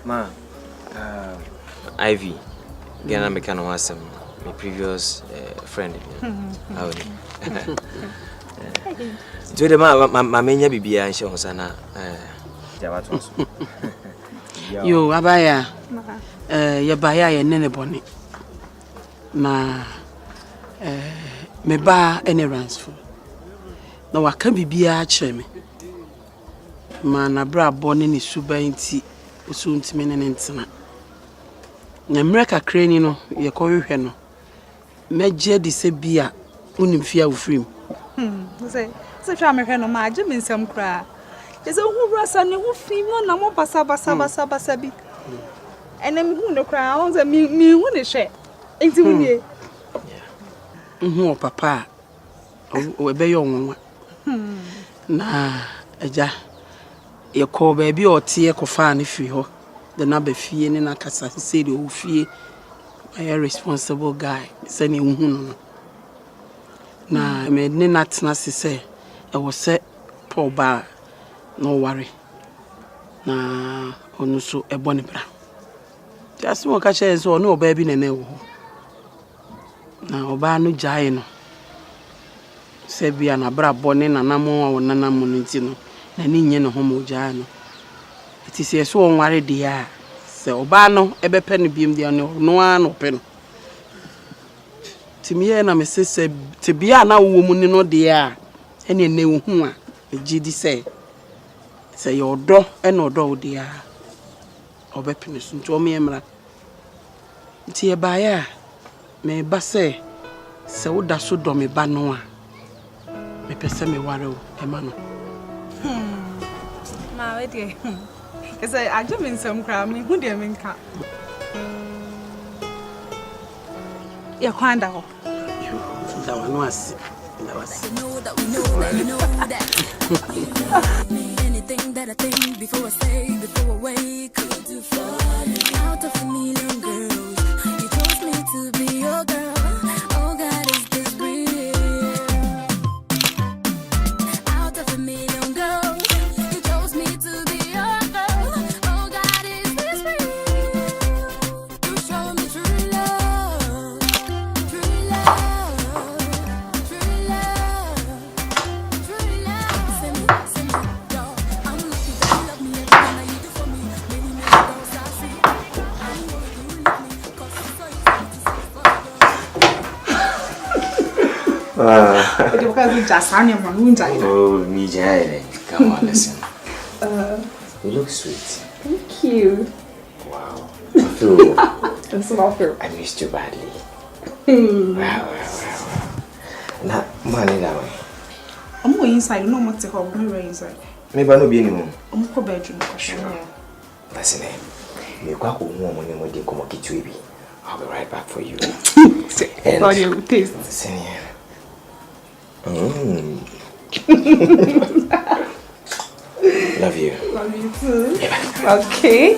Ma. Ivy. Ghana me can was my previous friend. How do the my mania be and show Sana? Yo, Abaya. Yabaya and Nene Bonnie. Na me ba any runs for. No, I can't be a chemi. Man, a bra born in his suba in tea, soon to mean an intima. America crane, no, ye call you heno. Major de sebia, unim fear of him. Say, such American imagine in some cry. There's a who rassan who female no more basabi. And then who no crowns and me who is share. Ain't you? Oh, papa. Oh, be young. Na, eja. Ye call baby or tea coffin if you ho. The number fee and in a casa said you fee. I a responsible guy. Sending whom. Na, I made not nasty say. I was set poor bar. No worry. Na, on so a bonny bra. Just more catches or no baby in a na oba no jae no se bia na bra bone na namo wo nanamo nti no na ni nye no homo jae no iti se so onware dia se oba no ebepe no biem dia no no ano pe no timiye na me se te bia na wo mu ni no dia ene ne wo hu a gidi se ye odo ene odo dia obepe no so nti o me emra nti e ba ya me ba se woda so do me ba no a me pese me ware o e ma no Ma we dey is I just in some crowd me who dey me nka ya kwanda ho da wa no asi da wa si anything that I think before I say before I wake could do for out of a million girls you chose me to be your girl. Oh God, is this real? Out of a million girls, you chose me to be your girl. Oh God, is this real? You show me true love, true love, true love, true love. Send me, dog. I'm looking for you, love me every time you do for me. Many girls I see. I know you love me, 'cause I'm so easy to say for you. Oh, me jai. Come on, listen. You look sweet. Thank you. Wow. I It's not fair. missed you badly. Wow. Money now. I'm going inside, no more to hold me inside. Maybe I know be anymore. I'm going bedroom. Listen, me go home when you dey come get you. I'll be right back for you. And how do you taste? Listen here. Love you. Love you too. Yeah. Okay.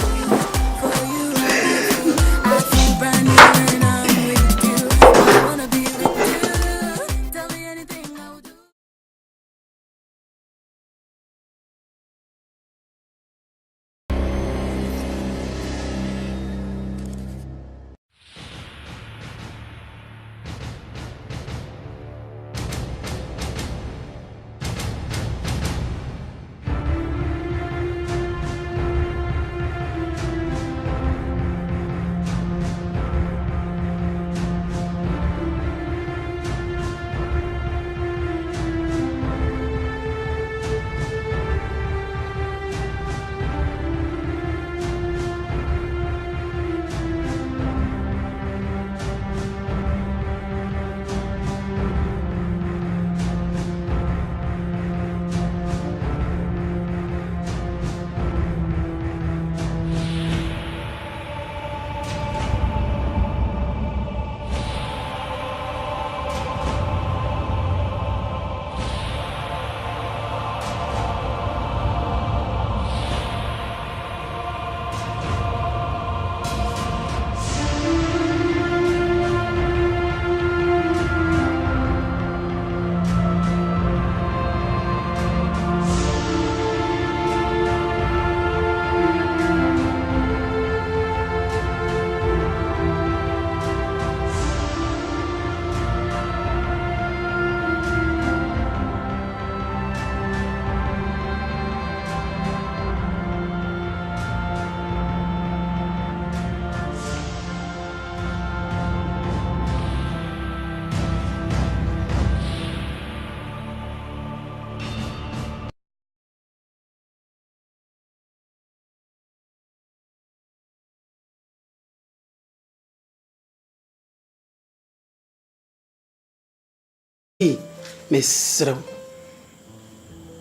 Mesrem.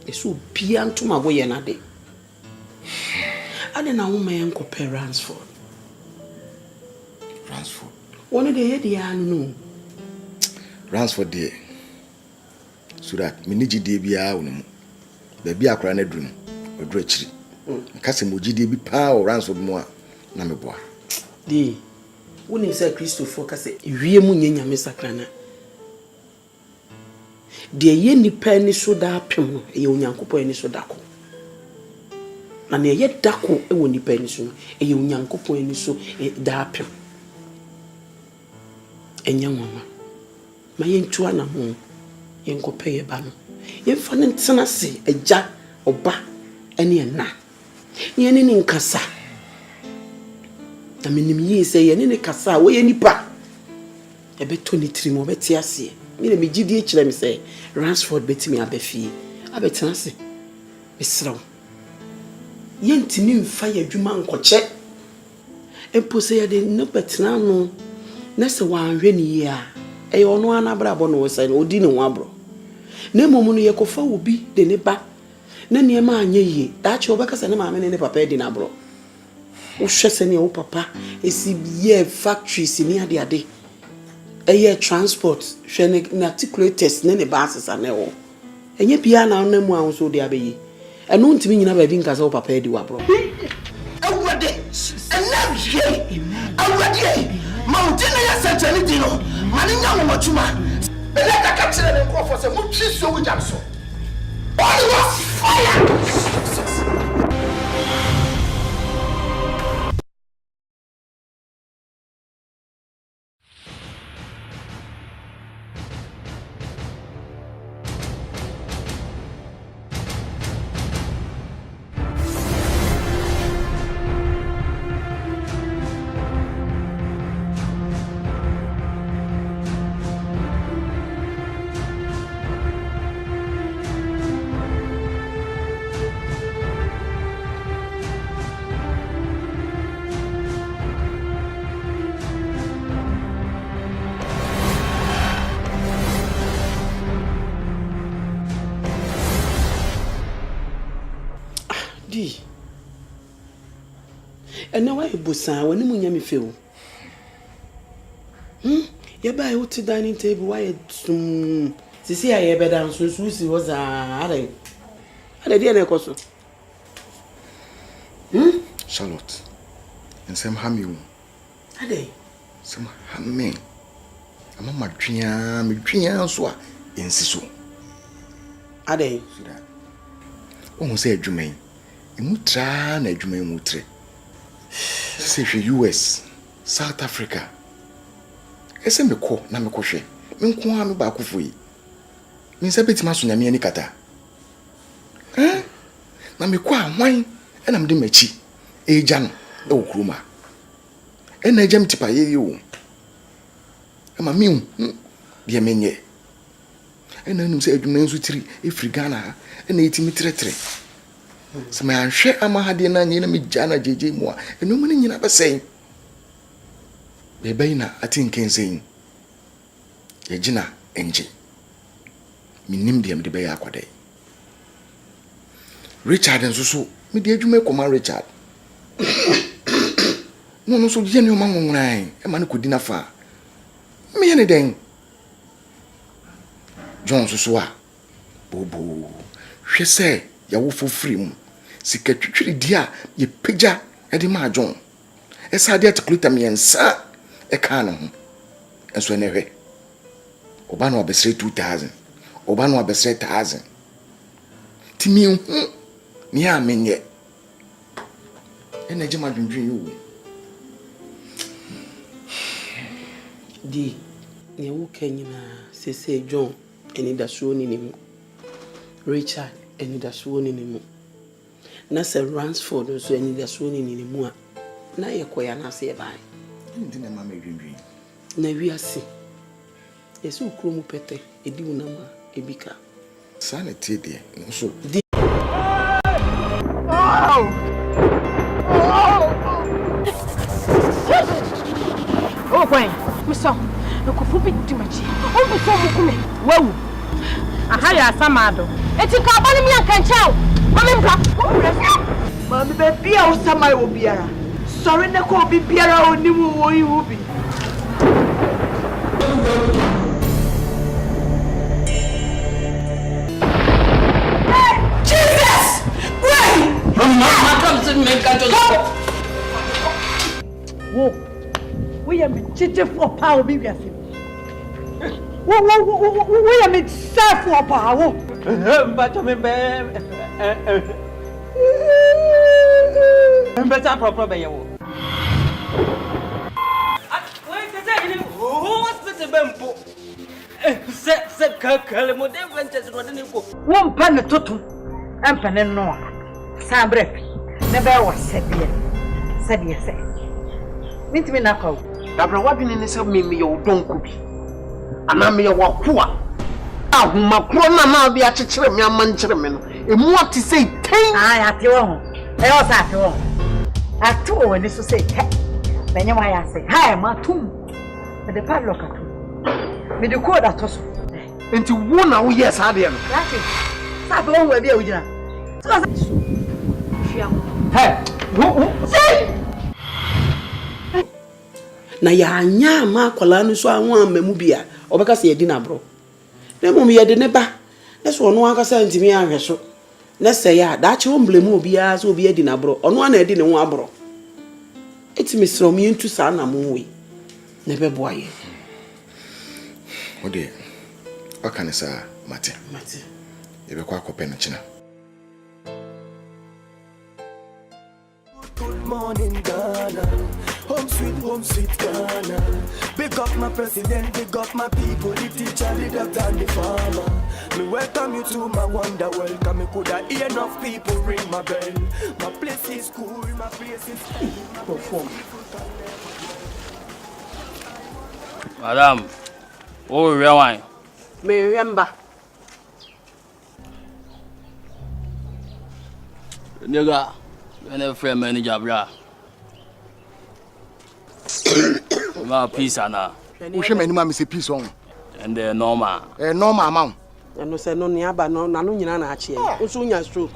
Eso bia ntoma wo ye na de. Ade na wo man ko Ransford. Ransford. One de head ya no. Ransford de. So that me niji de bia wo no. Ba bia akra na drum. Odro akiri. Kase moji de bi pa o Ransford mo a na me boa. De. Woni se Christopher kase wie mu nyanya me sakrana. De ye nipa ni so da apem no ye onyankopon ni so dako. Na ne ye dako e wo nipa ni so no ye onyankopon ni so da apem. Enya nwama. Ma ye ntua na ho. Ye nkope ye ba no. Ye mfa ne ntena se agya oba ene na. Ye ne nkasa. Na menim yi se ye ne kasa wo ye nipa. E beto ni tiri mo beti ase. Me me gidi e kire me say Ransford betimi abafie abetena se mesraw yentimi mfa ya dwuma nkoche empose ya de no betena no na se wanhwe ni ya e ono anabrabo no wose no odi ne ho abro na momu no yekofa obi de ne ba na ne ma anye yi da che obekasa ne maame ne papa di na bro wo hwese ne wo papa esi ye factories ni ade eye transport hwe ne articulators ne bases anewo enye bia na na mu anso de abeyi eno ntimi nyina ba bi nkasa wo papa di wa bro awade enabye awade mountain ya sentani dino mani nya wo matuma ele ka ka kire ne nkofo se mo twi so wo jam so all was fire. D. And now I busa when you me feel. You buy out to dining table, why to see I better than Susie was I didn't also. Charlotte. And some hammy. Are they? Some hammy. I'm a madrian, so in Siso. Are they? Almost say a Jumain. You try a Jumain mutre. Say US, South Africa. Ese me ko na me ko hwe. Me nko a me ba ko foi. Me nsa betima so nyame ani kata. Na me ko ahwan e na me de machi. Eja no e wo kroma. E na ejam tipa ye yo. E ma me de menye. E na num se adwuma nso tiri e firi Ghana e na etimi tretre. Se me anhwe amahade na nye na me jana jeje mu a eno mu nyina besen. Bebe na atinken sen. Yegina enje. Minim de be ya akwadai. Richard nso me de adwuma koma Richard. No so je ne o manwonran e ma ne kodi na fa. Me ye ne den. John so a bobo. Hwe se ya wo fofiri mu. Sika twitwiri di a ye pagya e de ma John. Esa de atikuta miensa Akan ho. Enso ne hwe. Oba no abesre 2000. Oba no abesre 1000. Timi hu mi a menye. Ena je madwundwun yo. Di ne wo kanyina sese John eni da so ni mu. Richard eni da so ni mu. Na se Ransford so eni da so ni mu a na ye koya na se bai. Ndi na mama edwundwun. Na wiase. Yesu ukromu pete edi unama ebika. Sana tede nso. Oh, Gwen, Mister, you could put it to my cheek. Oh, before you come. Whoa. I had a samado. It's a carbon me and can chow. Mammy, baby, I was some my obiara. Sorry, the call be biara or new or you will be. Jesus! Gwen! Mama comes to make a joke. Whoa. We are chicken for power, baby. We are serve for power. But I'm better proper by you. Wait a second. Who was the bamboo? Set Kirkle, Ventures, one penny totum, and penny no. Sam Breppy, never was said you say. Meet me now. Dabra wabini ni se me yo donku bi ana me yo wakoa ahuma kro na bi a chekere me amankyere me no emu ati sei ten ate wo ho e o sa ate wo ate wo ni so sei te benye wa ya sei ha ma tum me de padlock atum me de code atoso enti wo na wo yes ade no lati sa be wo wa bi a wo gina so fiam hey wo sei na ya anya ma kwala no so anwa mamu bia obeka se yedi na bro na mum yedi ne ba na so no aka sa ntimi ahwe so na se ya da che omblemu obia so obi yedi na bro ono na edi ne ho abro etimi sro mi ntu sa na mo we na be boaye ode Akan sa mate ebe kwa kope no china. Good morning, Ghana. Home sweet Ghana. Big up my president, big up my people, the teacher, the doctor, and the farmer. Me welcome you to my wonder world. Come, me coulda hear enough people ring my bell. My place is cool, my place is perform. Madam, oh, real wine. Me remember. Nigga, you never friend manager, bra. My peace, Anna. Wo hwe mani ma me se peace on. And the normal. Normal man. No say no nia ba no na no nyina na ache. Wo so nya stroke.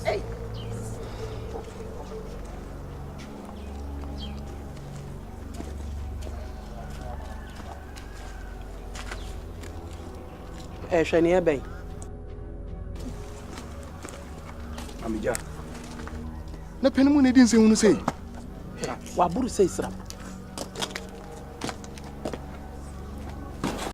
Hey. Shani ebe. Amija. Na penimu ne din se hunu sei. Wa buru sei sram.